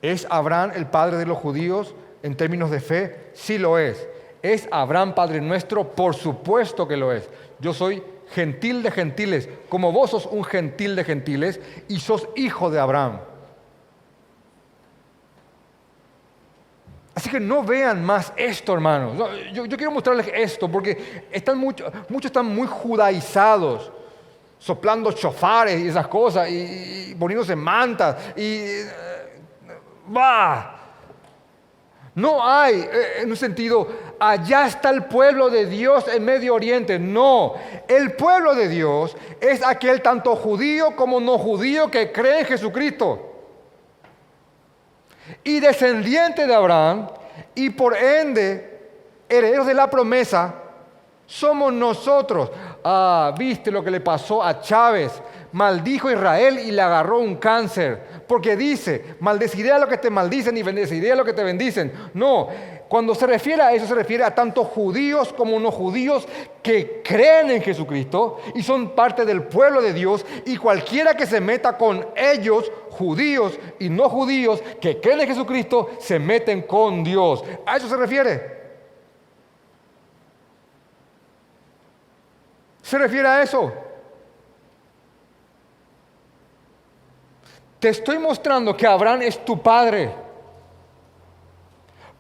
Speaker 1: ¿Es Abraham el padre de los judíos en términos de fe? Sí lo es. ¿Es Abraham padre nuestro? Por supuesto que lo es. Yo soy gentil de gentiles, como vos sos un gentil de gentiles y sos hijo de Abraham. Así que no vean más esto, hermanos. No, yo quiero mostrarles esto porque muchos están muy judaizados, soplando chofares y esas cosas y poniéndose mantas No hay, en un sentido, allá está el pueblo de Dios en Medio Oriente. No, el pueblo de Dios es aquel tanto judío como no judío que cree en Jesucristo. Y descendiente de Abraham, y por ende, herederos de la promesa, somos nosotros. ¿Viste lo que le pasó a Chávez? Maldijo a Israel y le agarró un cáncer. Porque dice, maldeciré a los que te maldicen y bendeciré a los que te bendicen. No, cuando se refiere a eso, se refiere a tanto judíos como no judíos que creen en Jesucristo y son parte del pueblo de Dios. Y cualquiera que se meta con ellos, judíos y no judíos que creen en Jesucristo, se meten con Dios. A eso se refiere. Se refiere a eso. Te estoy mostrando que Abraham es tu padre.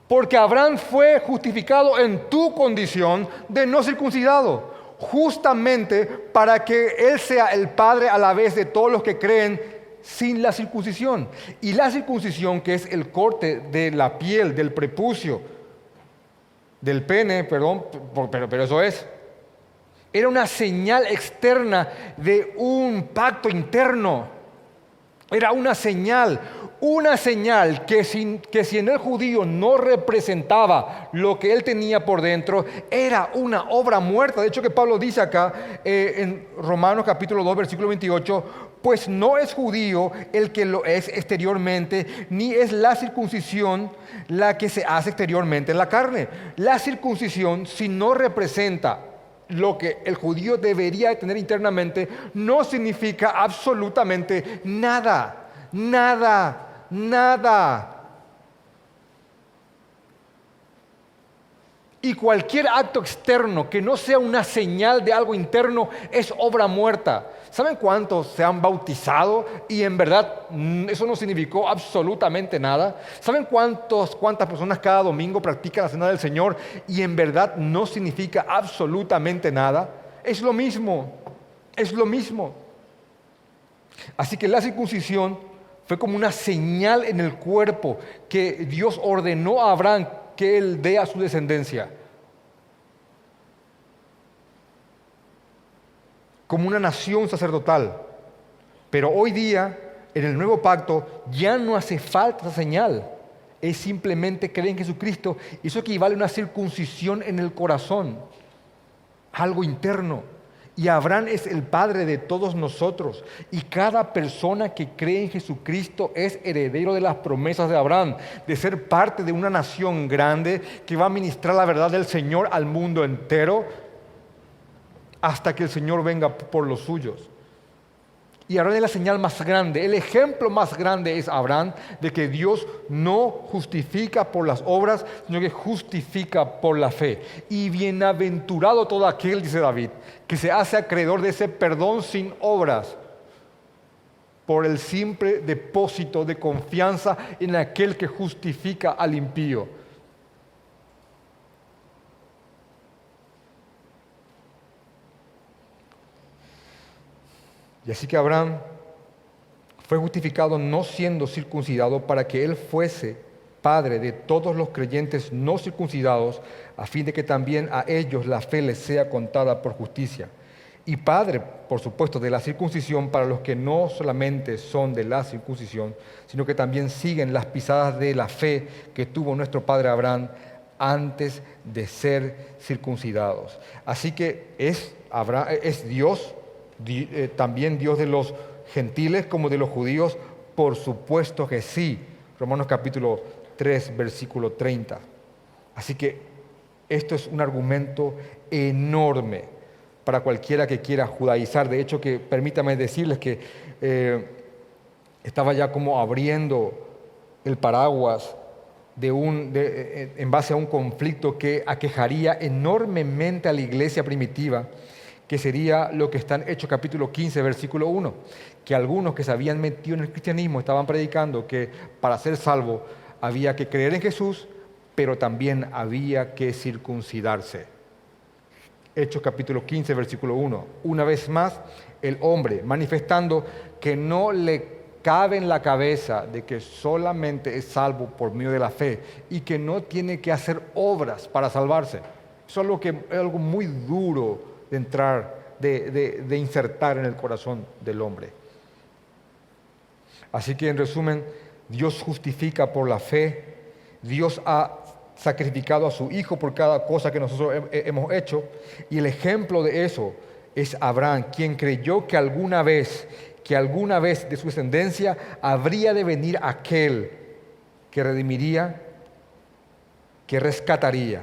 Speaker 1: Porque Abraham fue justificado en tu condición de no circuncidado. Justamente para que él sea el padre a la vez de todos los que creen sin la circuncisión. Y la circuncisión, que es el corte de la piel, del prepucio, del pene, pero eso es. Era una señal externa de un pacto interno. Era una señal que si en el judío no representaba lo que él tenía por dentro, era una obra muerta. De hecho, que Pablo dice acá en Romanos capítulo 2, versículo 28, pues no es judío el que lo es exteriormente, ni es la circuncisión la que se hace exteriormente en la carne. La circuncisión, si no representa lo que el judío debería tener internamente, no significa absolutamente nada. Y cualquier acto externo que no sea una señal de algo interno es obra muerta. ¿Saben cuántos se han bautizado y en verdad eso no significó absolutamente nada? ¿Saben cuántas personas cada domingo practican la cena del Señor y en verdad no significa absolutamente nada? Es lo mismo. Así que la circuncisión fue como una señal en el cuerpo que Dios ordenó a Abraham que él dé a su descendencia. Como una nación sacerdotal. Pero hoy día, en el nuevo pacto, ya no hace falta esa señal. Es simplemente creer en Jesucristo. Y eso equivale a una circuncisión en el corazón. Algo interno. Y Abraham es el padre de todos nosotros. Y cada persona que cree en Jesucristo es heredero de las promesas de Abraham, de ser parte de una nación grande que va a ministrar la verdad del Señor al mundo entero hasta que el Señor venga por los suyos. Y Abraham es la señal más grande, el ejemplo más grande es Abraham de que Dios no justifica por las obras, sino que justifica por la fe. Y bienaventurado todo aquel, dice David, que se hace acreedor de ese perdón sin obras, por el simple depósito de confianza en aquel que justifica al impío. Y así que Abraham fue justificado no siendo circuncidado para que él fuese padre de todos los creyentes no circuncidados, a fin de que también a ellos la fe les sea contada por justicia. Y padre, por supuesto, de la circuncisión para los que no solamente son de la circuncisión, sino que también siguen las pisadas de la fe que tuvo nuestro padre Abraham antes de ser circuncidados. Así que es Dios, también Dios de los gentiles como de los judíos, por supuesto que sí. Romanos capítulo 3, versículo 30. Así que esto es un argumento enorme para cualquiera que quiera judaizar. De hecho, que permítame decirles que estaba ya como abriendo el paraguas en base a un conflicto que aquejaría enormemente a la iglesia primitiva, que sería lo que está en Hechos capítulo 15, versículo 1, que algunos que se habían metido en el cristianismo estaban predicando que para ser salvo había que creer en Jesús, pero también había que circuncidarse. Hechos capítulo 15, versículo 1. Una vez más, el hombre manifestando que no le cabe en la cabeza de que solamente es salvo por medio de la fe y que no tiene que hacer obras para salvarse. Eso es algo muy duro de entrar, de insertar en el corazón del hombre. Así que en resumen, Dios justifica por la fe, Dios ha sacrificado a su Hijo por cada cosa que nosotros hemos hecho, y el ejemplo de eso es Abraham, quien creyó que alguna vez de su descendencia habría de venir aquel que redimiría, que rescataría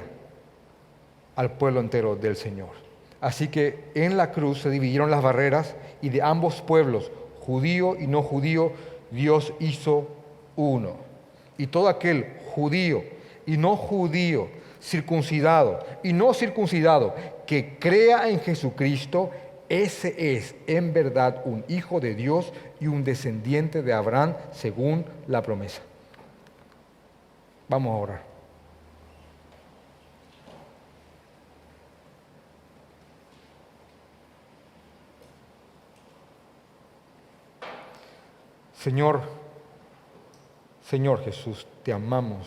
Speaker 1: al pueblo entero del Señor. Así que en la cruz se dividieron las barreras y de ambos pueblos, judío y no judío, Dios hizo uno. Y todo aquel judío y no judío, circuncidado y no circuncidado, que crea en Jesucristo, ese es en verdad un hijo de Dios y un descendiente de Abraham según la promesa. Vamos a orar. Señor Jesús, te amamos.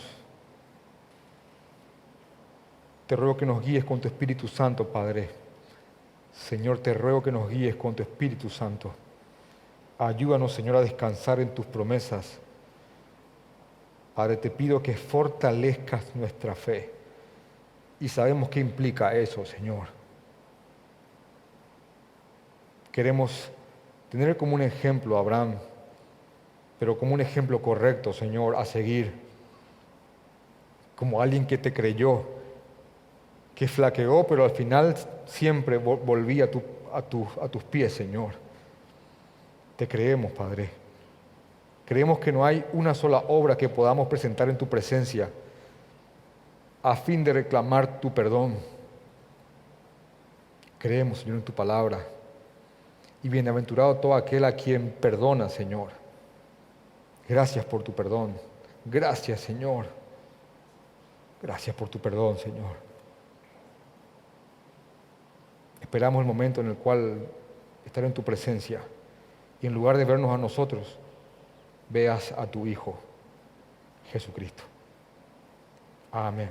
Speaker 1: Te ruego que nos guíes con tu Espíritu Santo, Padre. Señor, te ruego que nos guíes con tu Espíritu Santo. Ayúdanos, Señor, a descansar en tus promesas. Padre, te pido que fortalezcas nuestra fe. Y sabemos qué implica eso, Señor. Queremos tener como un ejemplo a Abraham, pero como un ejemplo correcto, Señor, a seguir, como alguien que te creyó, que flaqueó, pero al final siempre volvía a tus pies, Señor. Te creemos, Padre. Creemos que no hay una sola obra que podamos presentar en tu presencia a fin de reclamar tu perdón. Creemos, Señor, en tu palabra. Y bienaventurado todo aquel a quien perdona, Señor. Gracias por tu perdón. Gracias, Señor. Gracias por tu perdón, Señor. Esperamos el momento en el cual estaré en tu presencia y en lugar de vernos a nosotros, veas a tu Hijo, Jesucristo. Amén.